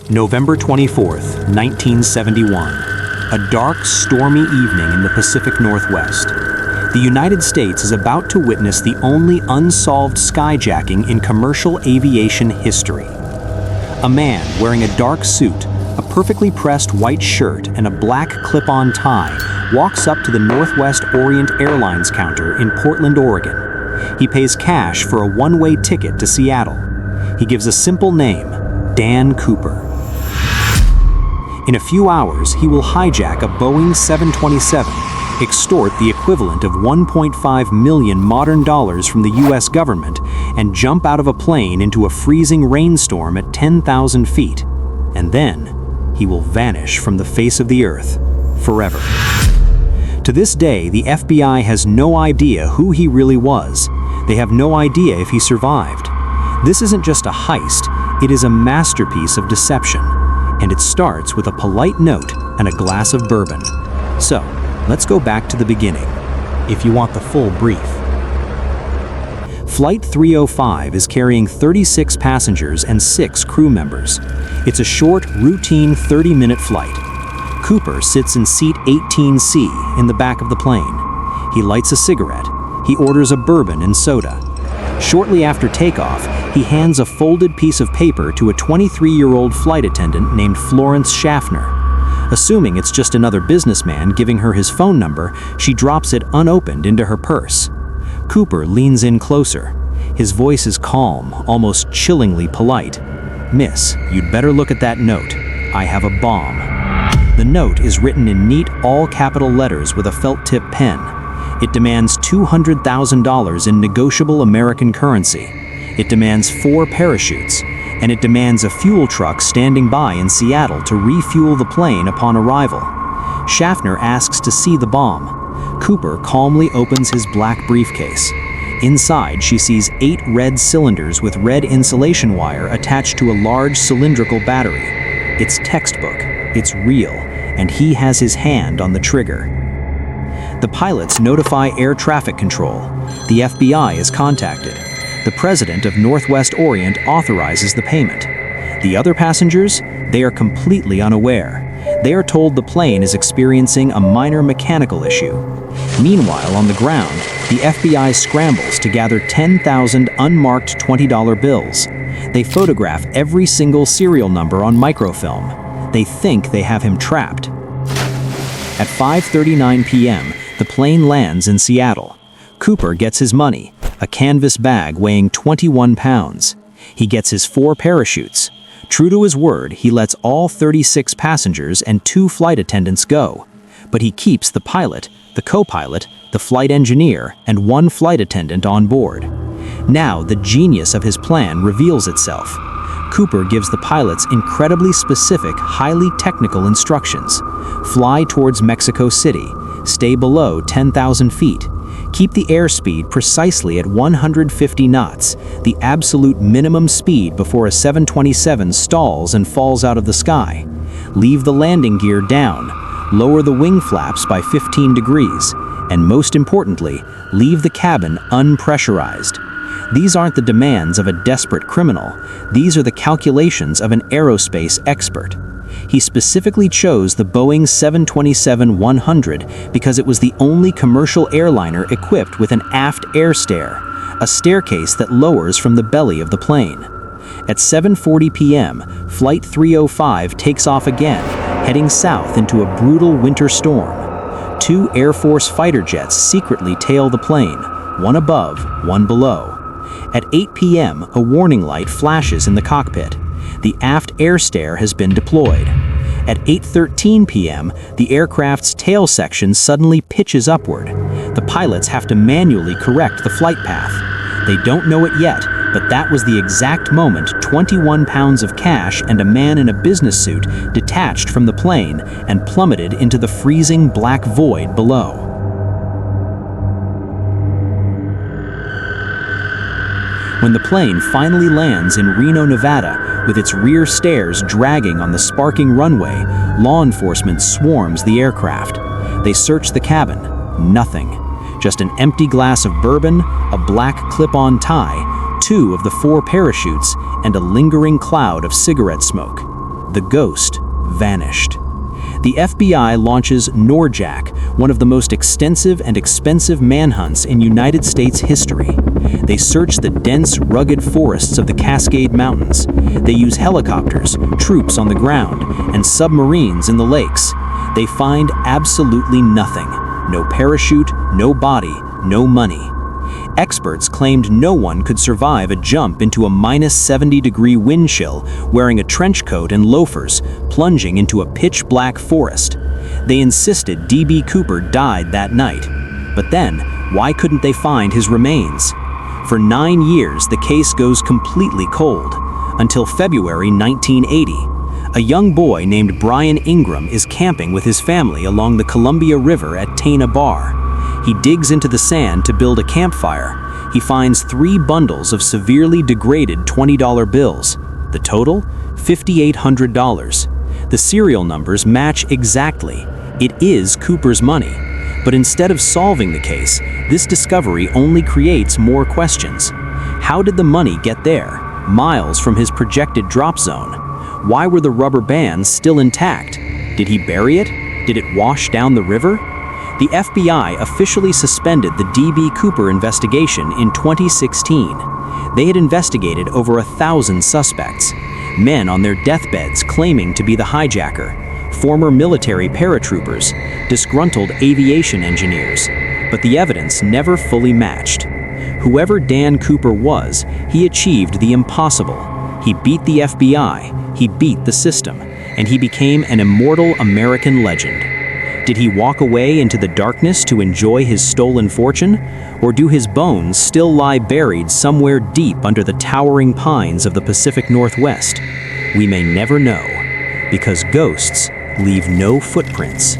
November 24th, 1971. A dark, stormy evening in the Pacific Northwest. The United States is about to witness the only unsolved skyjacking in commercial aviation history. A man wearing a dark suit, a perfectly pressed white shirt, and a black clip-on tie walks up to the Northwest Orient Airlines counter in Portland, Oregon. He pays cash for a one-way ticket to Seattle. He gives a simple name, Dan Cooper. In a few hours, he will hijack a Boeing 727, extort the equivalent of $1.5 million modern dollars from the US government, and jump out of a plane into a freezing rainstorm at 10,000 feet. And then, he will vanish from the face of the earth, forever. To this day, the FBI has no idea who he really was. They have no idea if he survived. This isn't just a heist, it is a masterpiece of deception. And it starts with a polite note and a glass of bourbon. So, let's go back to the beginning, if you want the full brief. Flight 305 is carrying 36 passengers and 6 crew members. It's a short, routine 30-minute flight. Cooper sits in seat 18C in the back of the plane. He lights a cigarette. He orders a bourbon and soda. Shortly after takeoff, he hands a folded piece of paper to a 23-year-old flight attendant named Florence Schaffner. Assuming it's just another businessman giving her his phone number, she drops it unopened into her purse. Cooper leans in closer. His voice is calm, almost chillingly polite. "Miss, you'd better look at that note. I have a bomb." The note is written in neat all-capital letters with a felt-tip pen. It demands $200,000 in negotiable American currency. It demands 4 parachutes, and it demands a fuel truck standing by in Seattle to refuel the plane upon arrival. Schaffner asks to see the bomb. Cooper calmly opens his black briefcase. Inside, she sees 8 red cylinders with red insulation wire attached to a large cylindrical battery. It's textbook, it's real, and he has his hand on the trigger. The pilots notify air traffic control. The FBI is contacted. The president of Northwest Orient authorizes the payment. The other passengers, they are completely unaware. They are told the plane is experiencing a minor mechanical issue. Meanwhile, on the ground, the FBI scrambles to gather 10,000 unmarked $20 bills. They photograph every single serial number on microfilm. They think they have him trapped. At 5:39 p.m., the plane lands in Seattle. Cooper gets his money, a canvas bag weighing 21 pounds. He gets his 4 parachutes. True to his word, he lets all 36 passengers and 2 flight attendants go. But he keeps the pilot, the co-pilot, the flight engineer, and 1 flight attendant on board. Now, the genius of his plan reveals itself. Cooper gives the pilots incredibly specific, highly technical instructions. Fly towards Mexico City. Stay below 10,000 feet. Keep the airspeed precisely at 150 knots, the absolute minimum speed before a 727 stalls and falls out of the sky. Leave the landing gear down. Lower the wing flaps by 15 degrees. And most importantly, leave the cabin unpressurized. These aren't the demands of a desperate criminal. These are the calculations of an aerospace expert. He specifically chose the Boeing 727-100 because it was the only commercial airliner equipped with an aft air stair, a staircase that lowers from the belly of the plane. At 7:40 p.m., Flight 305 takes off again, heading south into a brutal winter storm. 2 Air Force fighter jets secretly tail the plane, one above, one below. At 8 p.m., a warning light flashes in the cockpit. The aft air stair has been deployed. At 8:13 p.m., the aircraft's tail section suddenly pitches upward. The pilots have to manually correct the flight path. They don't know it yet, but that was the exact moment 21 pounds of cash and a man in a business suit detached from the plane and plummeted into the freezing black void below. When the plane finally lands in Reno, Nevada, with its rear stairs dragging on the sparking runway, law enforcement swarms the aircraft. They search the cabin. Nothing. Just an empty glass of bourbon, a black clip-on tie, 2 of the 4 parachutes, and a lingering cloud of cigarette smoke. the ghost vanished. The FBI launches NORJAK, one of the most extensive and expensive manhunts in United States history. They search the dense, rugged forests of the Cascade Mountains. They use helicopters, troops on the ground, and submarines in the lakes. They find absolutely nothing. No parachute, no body, no money. Experts claimed no one could survive a jump into a -70-degree wind chill wearing a trench coat and loafers, plunging into a pitch-black forest. They insisted D.B. Cooper died that night. But then, why couldn't they find his remains? For 9 years, the case goes completely cold, until February 1980. A young boy named Brian Ingram is camping with his family along the Columbia River at Tena Bar. He digs into the sand to build a campfire. He finds 3 bundles of severely degraded $20 bills. The total? $5,800. The serial numbers match exactly. It is Cooper's money. But instead of solving the case, this discovery only creates more questions. How did the money get there, miles from his projected drop zone? Why were the rubber bands still intact? Did he bury it? Did it wash down the river? The FBI officially suspended the D.B. Cooper investigation in 2016. They had investigated over 1,000 suspects, men on their deathbeds claiming to be the hijacker, former military paratroopers, disgruntled aviation engineers, but the evidence never fully matched. Whoever Dan Cooper was, he achieved the impossible. He beat the FBI, he beat the system, and he became an immortal American legend. Did he walk away into the darkness to enjoy his stolen fortune? Or do his bones still lie buried somewhere deep under the towering pines of the Pacific Northwest? We may never know, because ghosts leave no footprints